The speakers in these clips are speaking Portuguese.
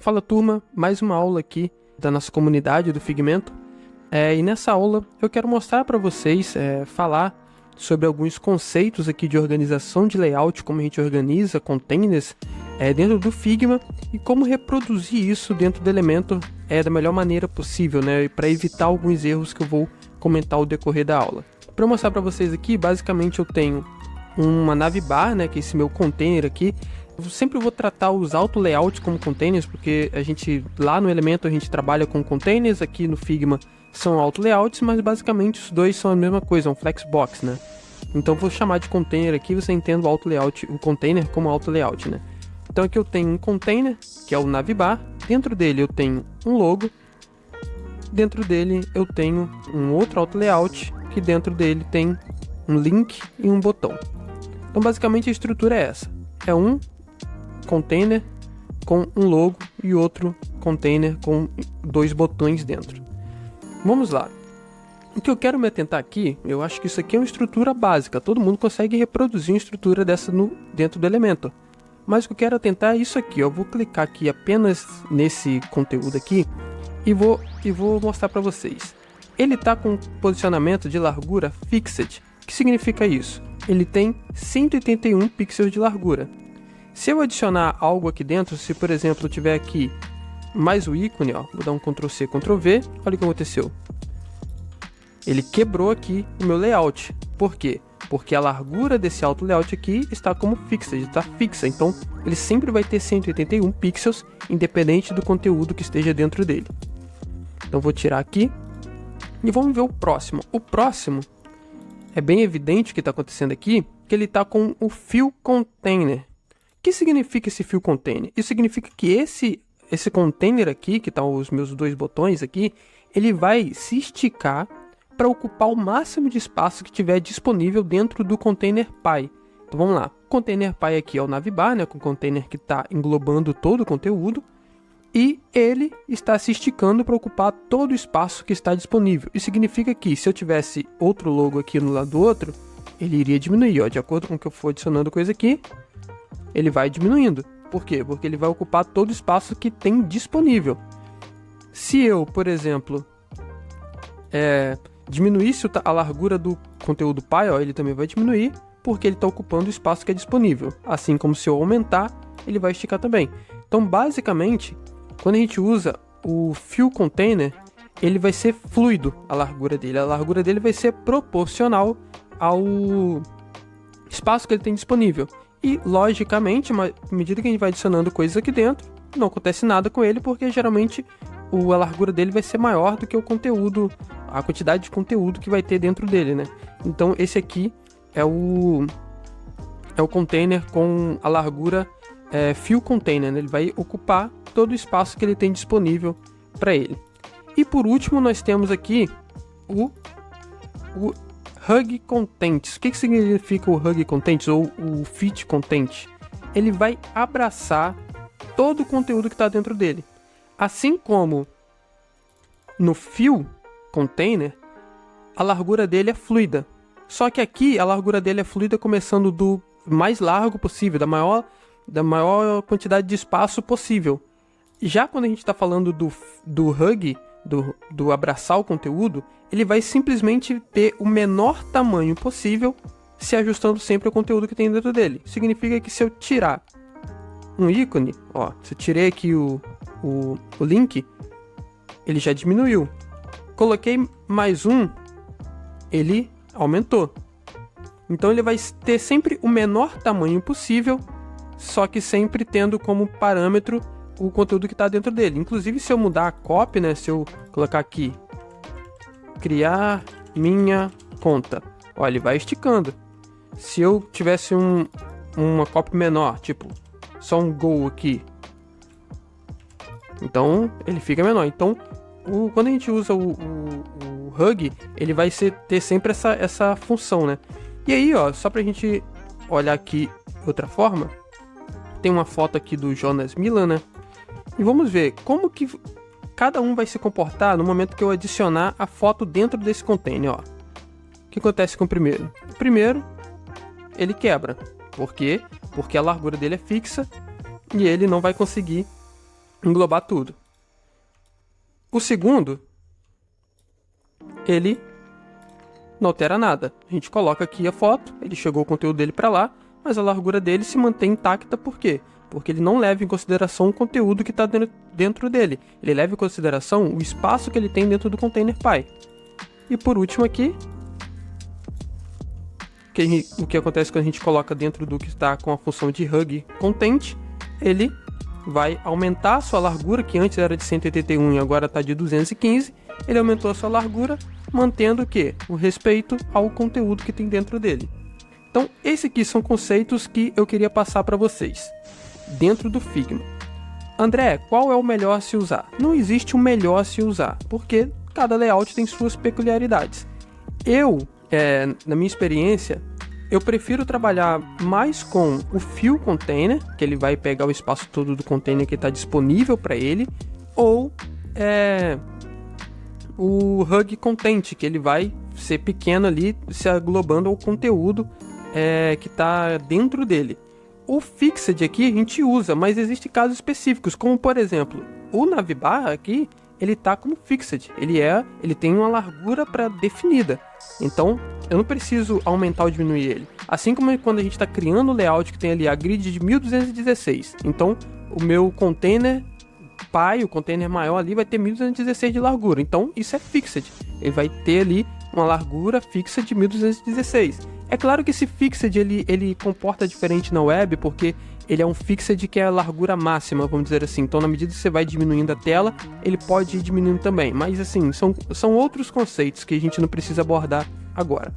Fala turma, mais uma aula aqui da nossa comunidade do Figmento. E nessa aula eu quero mostrar para vocês, falar sobre alguns conceitos aqui de organização de layout, como a gente organiza containers dentro do Figma e como reproduzir isso dentro do Elementor da melhor maneira possível, né, para evitar alguns erros que eu vou comentar ao decorrer da aula. Para mostrar para vocês aqui, basicamente eu tenho uma navbar, né, que é esse meu container aqui. Eu sempre vou tratar os auto layouts como containers, porque a gente lá no Elementor a gente trabalha com containers, aqui no Figma são auto layouts, mas basicamente os dois são a mesma coisa, um flexbox, né? Então vou chamar de container aqui, você entende o auto layout, o container como auto layout, né? Então aqui eu tenho um container, que é o navbar, dentro dele eu tenho um logo, dentro dele eu tenho um outro auto layout, que dentro dele tem um link e um botão. Então basicamente a estrutura é essa, é um container com um logo e outro container com dois botões dentro. Vamos lá. O que eu quero me atentar aqui, eu acho que isso aqui é uma estrutura básica, todo mundo consegue reproduzir uma estrutura dessa dentro do Elementor. Mas o que eu quero atentar é isso aqui, eu vou clicar aqui apenas nesse conteúdo aqui e vou mostrar para vocês. Ele está com posicionamento de largura fixed. O que significa isso? Ele tem 181 pixels de largura. Se eu adicionar algo aqui dentro, se por exemplo eu tiver aqui mais o ícone, ó, vou dar um Ctrl C, Ctrl V, olha o que aconteceu. Ele quebrou aqui o meu layout. Por quê? Porque a largura desse auto layout aqui está como fixa, está fixa. Então ele sempre vai ter 181 pixels, independente do conteúdo que esteja dentro dele. Então vou tirar aqui e vamos ver o próximo. O próximo é bem evidente o que está acontecendo aqui, que ele está com o fill container. O que significa esse fill container? Isso significa que esse container aqui, que estão os meus dois botões aqui, ele vai se esticar para ocupar o máximo de espaço que tiver disponível dentro do container Py. Então vamos lá, o container Py aqui é o navbar, né, com o container que está englobando todo o conteúdo, e ele está se esticando para ocupar todo o espaço que está disponível. Isso significa que se eu tivesse outro logo aqui no lado do outro, ele iria diminuir, ó, de acordo com o que eu for adicionando coisa aqui, ele vai diminuindo. Por quê? Porque ele vai ocupar todo o espaço que tem disponível. Se eu, por exemplo, diminuísse a largura do conteúdo Py, ó, ele também vai diminuir, porque ele está ocupando o espaço que é disponível. Assim como se eu aumentar, ele vai esticar também. Então, basicamente, quando a gente usa o fill container, ele vai ser fluido, a largura dele. A largura dele vai ser proporcional ao espaço que ele tem disponível. E, logicamente, à medida que a gente vai adicionando coisas aqui dentro, não acontece nada com ele, porque geralmente a largura dele vai ser maior do que o conteúdo, a quantidade de conteúdo que vai ter dentro dele, né? Então, esse aqui é o container com a largura fill container, né? Ele vai ocupar todo o espaço que ele tem disponível para ele. E, por último, nós temos aqui o Hug Contents. O que significa o Hug Contents ou o Fit Content? Ele vai abraçar todo o conteúdo que está dentro dele. Assim como no Fill Container, a largura dele é fluida. Só que aqui a largura dele é fluida começando do mais largo possível, da maior quantidade de espaço possível. Já quando a gente está falando do Hug, do abraçar o conteúdo, ele vai simplesmente ter o menor tamanho possível, se ajustando sempre ao conteúdo que tem dentro dele. Significa que se eu tirar um ícone, ó, se eu tirei aqui o link, ele já diminuiu. Coloquei mais um, ele aumentou. Então ele vai ter sempre o menor tamanho possível, só que sempre tendo como parâmetro o conteúdo que está dentro dele. Inclusive, se eu mudar a copy, né, se eu colocar aqui criar minha conta, ó, ele vai esticando. Se eu tivesse uma copy menor, tipo só um go aqui, então ele fica menor. Então quando a gente usa o Hug, ele vai ter sempre essa função, né? E aí, ó, só pra gente olhar aqui outra forma, tem uma foto aqui do Jonas Milan, né? E vamos ver como que cada um vai se comportar no momento que eu adicionar a foto dentro desse container, ó. O que acontece com o primeiro? O primeiro, ele quebra. Por quê? Porque a largura dele é fixa e ele não vai conseguir englobar tudo. O segundo, ele não altera nada. A gente coloca aqui a foto, ele chegou o conteúdo dele para lá, mas a largura dele se mantém intacta. Por quê? Porque ele não leva em consideração o conteúdo que está dentro dele. Ele leva em consideração o espaço que ele tem dentro do container Py. E por último aqui, o que acontece quando a gente coloca dentro do que está com a função de hug content, ele vai aumentar a sua largura, que antes era de 181 e agora está de 215. Ele aumentou a sua largura, mantendo o quê? O respeito ao conteúdo que tem dentro dele. Então, esses aqui são conceitos que eu queria passar para vocês dentro do Figma. André, qual é o melhor a se usar? Não existe o melhor a se usar, porque cada layout tem suas peculiaridades. Na minha experiência, eu prefiro trabalhar mais com o Fill Container, que ele vai pegar o espaço todo do container que está disponível para ele, ou o Hug Content, que ele vai ser pequeno ali, se aglobando ao conteúdo que está dentro dele. O Fixed aqui a gente usa, mas existem casos específicos, como por exemplo, o Navbar aqui, ele está como Fixed, ele tem uma largura pré-definida, então eu não preciso aumentar ou diminuir ele. Assim como quando a gente está criando o layout que tem ali a grid de 1216, então o meu container Py, o container maior ali, vai ter 1216 de largura, então isso é Fixed, ele vai ter ali uma largura fixa de 1216. É claro que esse Fixed ele comporta diferente na web, porque ele é um Fixed que é a largura máxima, vamos dizer assim. Então, na medida que você vai diminuindo a tela, ele pode ir diminuindo também. Mas, assim, são outros conceitos que a gente não precisa abordar agora.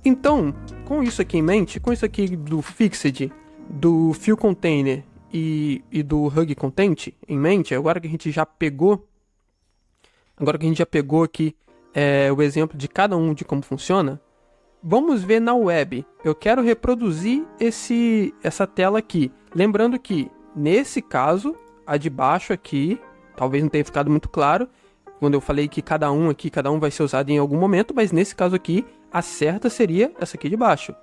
Então, com isso aqui em mente, com isso aqui do Fixed, do Fill Container e do Hug Content em mente, agora que a gente já pegou aqui o exemplo de cada um de como funciona, vamos ver na web. Eu quero reproduzir essa tela aqui. Lembrando que, nesse caso, a de baixo aqui, talvez não tenha ficado muito claro, quando eu falei que cada um vai ser usado em algum momento, mas nesse caso aqui, a certa seria essa aqui de baixo.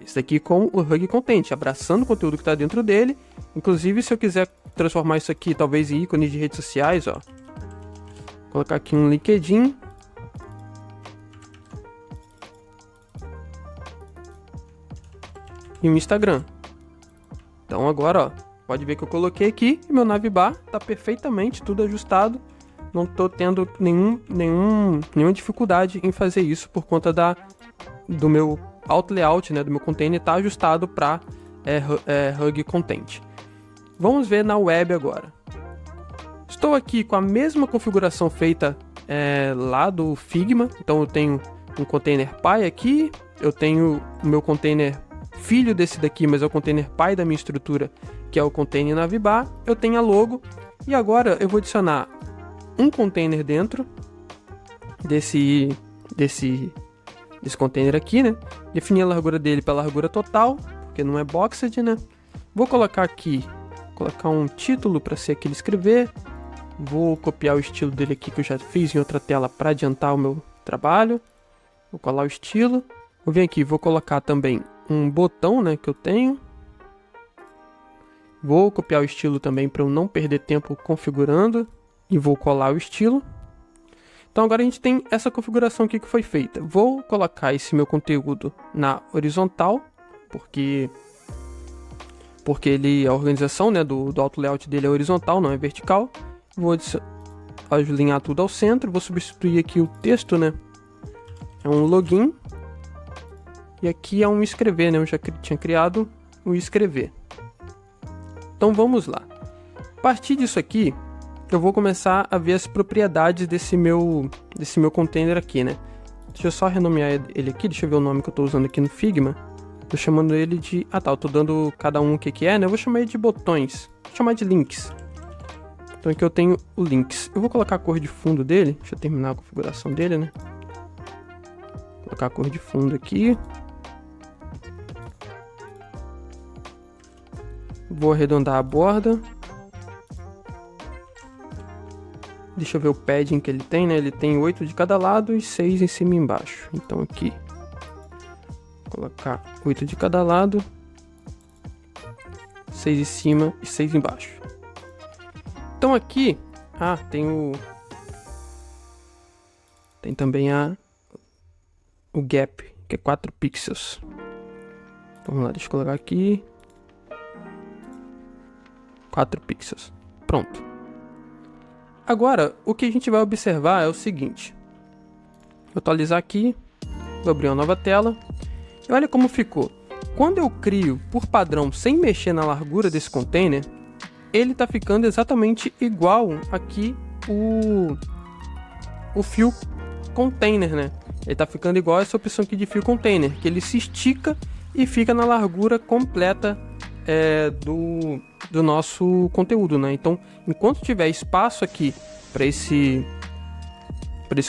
Esse daqui com o Hug Content, abraçando o conteúdo que está dentro dele. Inclusive, se eu quiser transformar isso aqui, talvez em ícones de redes sociais, ó. Vou colocar aqui um LinkedIn. E um Instagram. Então agora, ó, pode ver que eu coloquei aqui e meu navbar tá perfeitamente tudo ajustado. Não tô tendo nenhuma dificuldade em fazer isso por conta do meu auto layout, né, do meu container tá ajustado para Hug Content. Vamos ver na web agora. Estou aqui com a mesma configuração feita lá do Figma. Então eu tenho um container Py aqui, eu tenho o meu container filho desse daqui, mas é o container Py da minha estrutura, que é o container Navbar. Eu tenho a logo e agora eu vou adicionar um container dentro desse container aqui, né? Definir a largura dele pela largura total, porque não é boxed, né? Vou colocar um título para ser aquele escrever. Vou copiar o estilo dele aqui que eu já fiz em outra tela para adiantar o meu trabalho. Vou colar o estilo. Vou vir aqui, vou colocar também um botão, né, que eu tenho. Vou copiar o estilo também para eu não perder tempo configurando. E vou colar o estilo. Então agora a gente tem essa configuração aqui que foi feita. Vou colocar esse meu conteúdo na horizontal, porque a organização, né, do auto layout dele é horizontal, não é vertical. Vou alinhar tudo ao centro. Vou substituir aqui o texto, né? É um login. E aqui é um escrever, né? Eu já tinha criado o escrever. Então vamos lá. A partir disso aqui, eu vou começar a ver as propriedades desse meu container aqui, né? Deixa eu só renomear ele aqui. Deixa eu ver o nome que eu estou usando aqui no Figma. Tô chamando ele de... eu tô dando cada um o que é, né? Eu vou chamar ele de botões. Vou chamar de links. Então aqui eu tenho o links. Eu vou colocar a cor de fundo dele. Deixa eu terminar a configuração dele, né? Vou colocar a cor de fundo aqui. Vou arredondar a borda. Deixa eu ver o padding que ele tem, né? Ele tem 8 de cada lado e 6 em cima e embaixo. Então aqui, vou colocar 8 de cada lado, 6 em cima e 6 embaixo. Então aqui, tem também o gap, que é 4 pixels. Então, vamos lá, deixa eu colocar aqui 4 pixels. Pronto. Agora, o que a gente vai observar é o seguinte. Vou atualizar aqui, vou abrir uma nova tela. E olha como ficou. Quando eu crio por padrão sem mexer na largura desse container, ele está ficando exatamente igual aqui o fio container, né? Ele está ficando igual essa opção aqui de fio container, que ele se estica e fica na largura completa do nosso conteúdo, né? Então, enquanto tiver espaço aqui para esse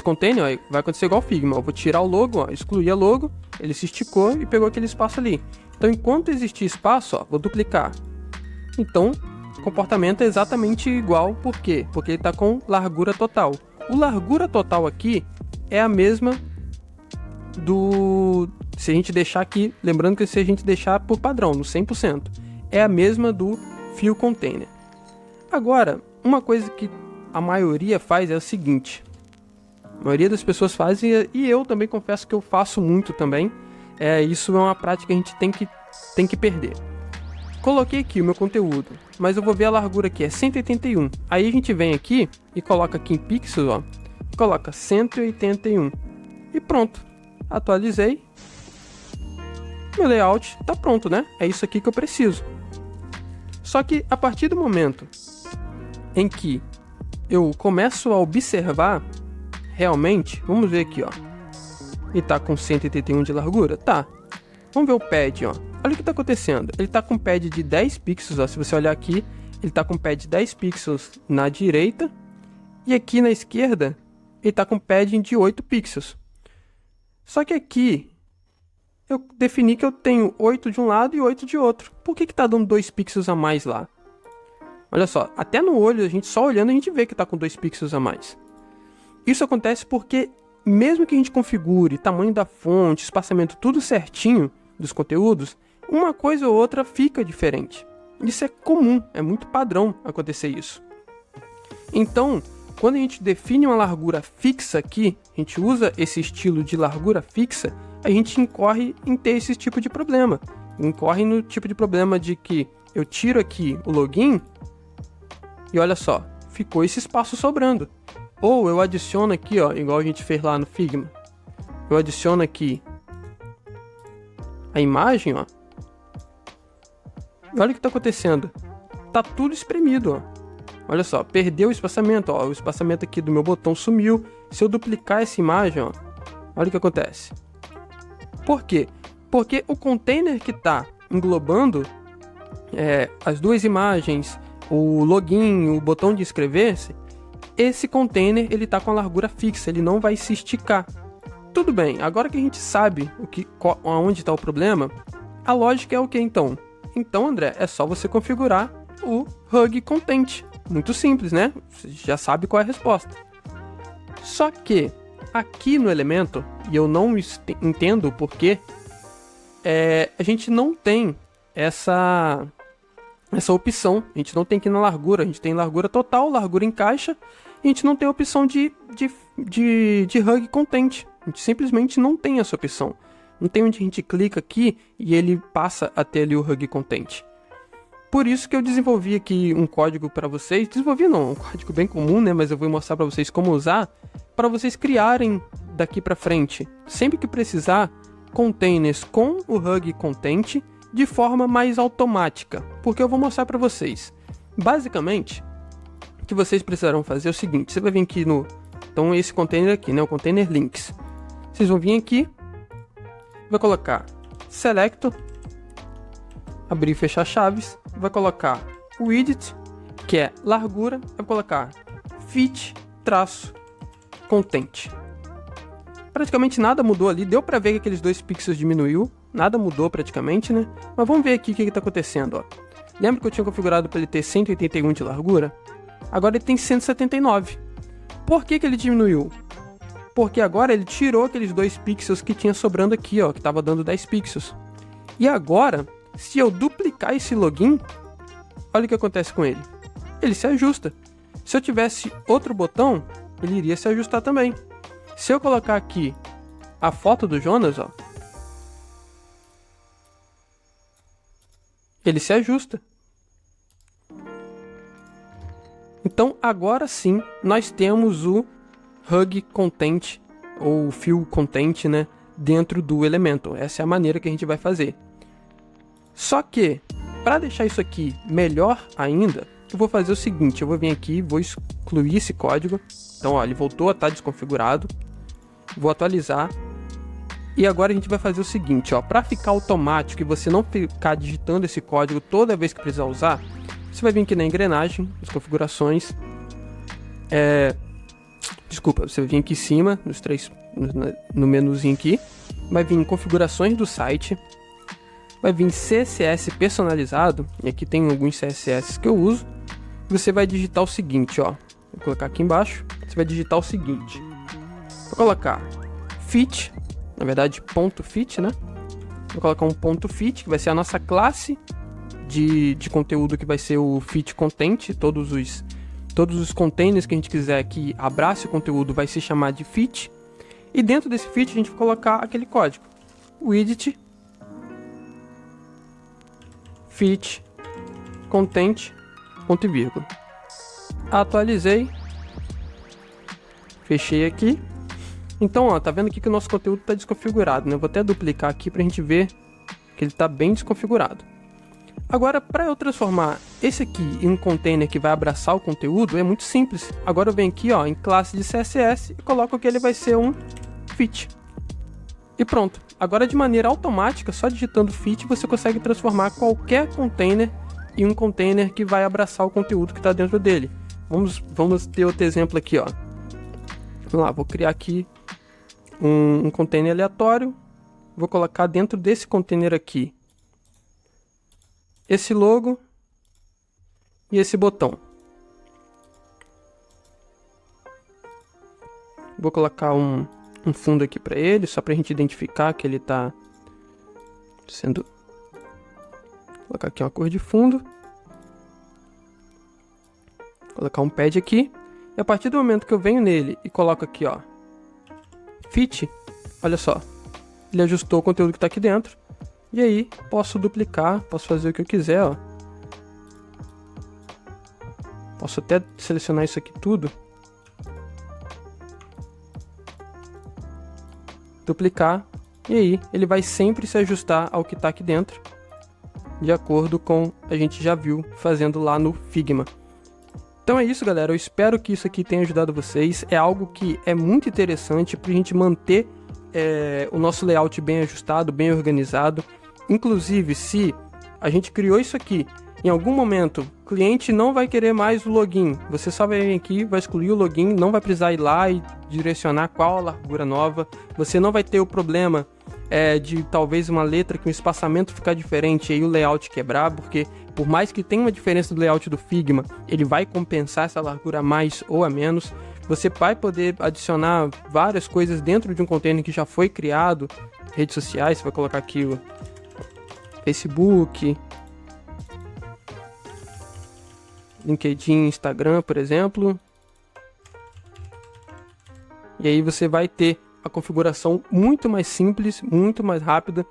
container, ó, vai acontecer igual o Figma. Eu vou tirar o logo, ó, excluir a logo, ele se esticou e pegou aquele espaço ali. Então, enquanto existir espaço, ó, vou duplicar. Então, o comportamento é exatamente igual. Por quê? Porque ele está com largura total. O largura total aqui é a mesma se a gente deixar aqui, lembrando que se a gente deixar por padrão, no 100%, é a mesma do fio container. Agora, uma coisa que a maioria faz é o seguinte. A maioria das pessoas fazem, e eu também confesso que eu faço muito também. Isso é uma prática que a gente tem que perder. Coloquei aqui o meu conteúdo, mas eu vou ver a largura aqui, é 181. Aí a gente vem aqui e coloca aqui em pixels, ó, e coloca 181. E pronto, atualizei. Meu layout tá pronto, né? É isso aqui que eu preciso. Só que a partir do momento em que eu começo a observar realmente, vamos ver aqui, ó. Ele tá com 181 de largura? Tá. Vamos ver o pad, ó. Olha o que tá acontecendo. Ele tá com um pad de 10 pixels, ó. Se você olhar aqui, ele tá com um pad de 10 pixels na direita. E aqui na esquerda, ele tá com um padding de 8 pixels. Só que aqui, eu defini que eu tenho 8 de um lado e 8 de outro. Por que tá dando 2 pixels a mais lá? Olha só, até no olho, a gente só olhando, a gente vê que tá com 2 pixels a mais. Isso acontece porque, mesmo que a gente configure tamanho da fonte, espaçamento, tudo certinho dos conteúdos, uma coisa ou outra fica diferente. Isso é comum, é muito padrão acontecer isso. Então, quando a gente define uma largura fixa aqui, a gente usa esse estilo de largura fixa, a gente incorre em ter esse tipo de problema. Incorre no tipo de problema de que eu tiro aqui o login e olha só, ficou esse espaço sobrando. Ou eu adiciono aqui, ó, igual a gente fez lá no Figma. Eu adiciono aqui a imagem, ó. E olha o que está acontecendo. Tá tudo espremido, ó. Olha só, perdeu o espaçamento, ó. O espaçamento aqui do meu botão sumiu. Se eu duplicar essa imagem, ó, olha o que acontece. Por quê? Porque o container que está englobando as duas imagens, o login, o botão de inscrever-se, esse container ele está com a largura fixa, ele não vai se esticar. Tudo bem, agora que a gente sabe onde está o problema, a lógica é o que então? Então, André, é só você configurar o Hug Content. Muito simples, né? Você já sabe qual é a resposta. Só que aqui no elemento, e eu não entendo o porquê, a gente não tem essa opção. A gente não tem aqui na largura, a gente tem largura total, largura em caixa, e a gente não tem a opção de Hug Content. A gente simplesmente não tem essa opção. Não tem onde a gente clica aqui e ele passa a ter ali o Hug Content. Por isso que eu desenvolvi aqui um código para vocês. Desenvolvi não, um código bem comum, né? Mas eu vou mostrar para vocês como usar, para vocês criarem daqui para frente, sempre que precisar, containers com o Hug Content de forma mais automática. Porque eu vou mostrar para vocês. Basicamente, o que vocês precisarão fazer é o seguinte. Você vai vir aqui então esse container aqui, né? O container links. Vocês vão vir aqui, vai colocar selector, abrir e fechar chaves, vai colocar o widget, que é largura, vai colocar fit-content. Praticamente nada mudou ali, deu para ver que aqueles 2 pixels diminuiu, nada mudou praticamente, né? Mas vamos ver aqui o que está acontecendo, ó. Lembra que eu tinha configurado para ele ter 181 de largura? Agora ele tem 179. Por que ele diminuiu? Porque agora ele tirou aqueles 2 pixels que tinha sobrando aqui, ó, que estava dando 10 pixels. E agora, se eu duplicar esse login, olha o que acontece com ele. Ele se ajusta. Se eu tivesse outro botão, ele iria se ajustar também. Se eu colocar aqui a foto do Jonas, ó, ele se ajusta. Então agora sim nós temos o Hug Content ou Fill Content, né, dentro do Elementor. Essa é a maneira que a gente vai fazer. Só que para deixar isso aqui melhor ainda, eu vou fazer o seguinte, eu vou vir aqui, vou excluir esse código. Então ó, ele voltou a estar desconfigurado. Vou atualizar. E agora a gente vai fazer o seguinte, ó, para ficar automático e você não ficar digitando esse código toda vez que precisar usar, você vai vir aqui na engrenagem, nas configurações, você vai vir aqui em cima, no menuzinho aqui, vai vir em configurações do site, vai vir CSS personalizado, e aqui tem alguns CSS que eu uso, e você vai digitar o seguinte, ó, vou colocar aqui embaixo, você vai digitar o seguinte, vou colocar fit, na verdade ponto .fit, né, vou colocar um ponto .fit, que vai ser a nossa classe de conteúdo, que vai ser o fit content, todos os containers que a gente quiser que abrace o conteúdo vai se chamar de fit, e dentro desse fit a gente vai colocar aquele código, widget fit content ponto e vírgula. Atualizei, fechei aqui. Então ó, tá vendo aqui que o nosso conteúdo está desconfigurado, né? Vou até duplicar aqui para a gente ver que ele está bem desconfigurado. Agora, para eu transformar esse aqui em um container que vai abraçar o conteúdo, é muito simples. Agora eu venho aqui, ó, em classe de CSS e coloco que ele vai ser um fit. E pronto. Agora, de maneira automática, só digitando fit, você consegue transformar qualquer container em um container que vai abraçar o conteúdo que está dentro dele. Vamos ter outro exemplo aqui, ó. Vamos lá, vou criar aqui um container aleatório. Vou colocar dentro desse container aqui esse logo e esse botão. Vou colocar um fundo aqui para ele, só para a gente identificar que ele está sendo... Vou colocar aqui uma cor de fundo. Vou colocar um pad aqui. E a partir do momento que eu venho nele e coloco aqui, ó, fit, olha só, ele ajustou o conteúdo que está aqui dentro. E aí, posso duplicar, posso fazer o que eu quiser, ó. Posso até selecionar isso aqui tudo. Duplicar. E aí, ele vai sempre se ajustar ao que está aqui dentro, de acordo com a gente já viu fazendo lá no Figma. Então é isso, galera. Eu espero que isso aqui tenha ajudado vocês. É algo que é muito interessante para a gente manter o nosso layout bem ajustado, bem organizado. Inclusive, se a gente criou isso aqui, em algum momento o cliente não vai querer mais o login, você só vai vir aqui, vai excluir o login, não vai precisar ir lá e direcionar qual a largura nova, você não vai ter o problema de talvez uma letra que o espaçamento ficar diferente e aí o layout quebrar, porque por mais que tenha uma diferença do layout do Figma, ele vai compensar essa largura a mais ou a menos. Você vai poder adicionar várias coisas dentro de um container que já foi criado, redes sociais, você vai colocar aqui o Facebook, LinkedIn, Instagram, por exemplo. E aí você vai ter a configuração muito mais simples, muito mais rápida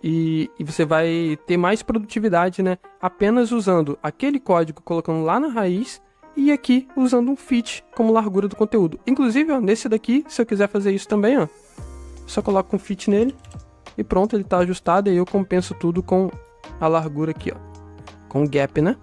e você vai ter mais produtividade, né? Apenas usando aquele código, colocando lá na raiz e aqui usando um fit como largura do conteúdo. Inclusive, ó, nesse daqui, se eu quiser fazer isso também, ó, só coloco um fit nele e pronto, ele está ajustado e aí eu compenso tudo com a largura aqui, ó, com o gap, né?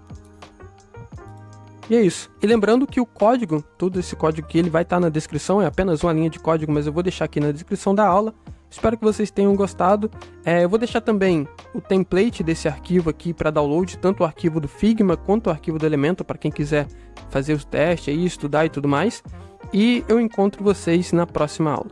E é isso. E lembrando que o código, todo esse código aqui, ele vai estar na descrição, é apenas uma linha de código, mas eu vou deixar aqui na descrição da aula. Espero que vocês tenham gostado. Eu vou deixar também o template desse arquivo aqui para download, tanto o arquivo do Figma quanto o arquivo do Elementor, para quem quiser fazer os testes, aí, estudar e tudo mais. E eu encontro vocês na próxima aula.